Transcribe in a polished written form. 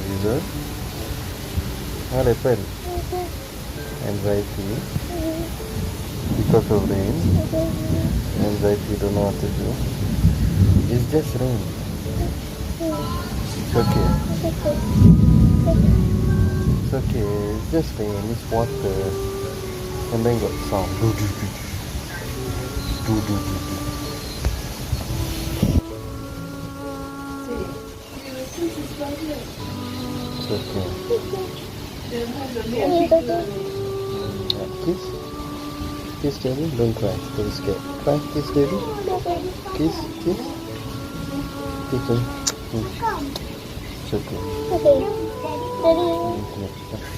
Jesus. What happened? Anxiety because of rain. Anxiety, don't know what to do. It's just rain. It's okay. It's okay. It's just rain. It's water. And then got sound. Do do do do do do do. It's okay. Kiss. Kiss daddy. Don't cry. Don't be scared. Cry. Kiss daddy. Kiss. Kiss. Kiss him. It's okay. Okay. Daddy. Yeah.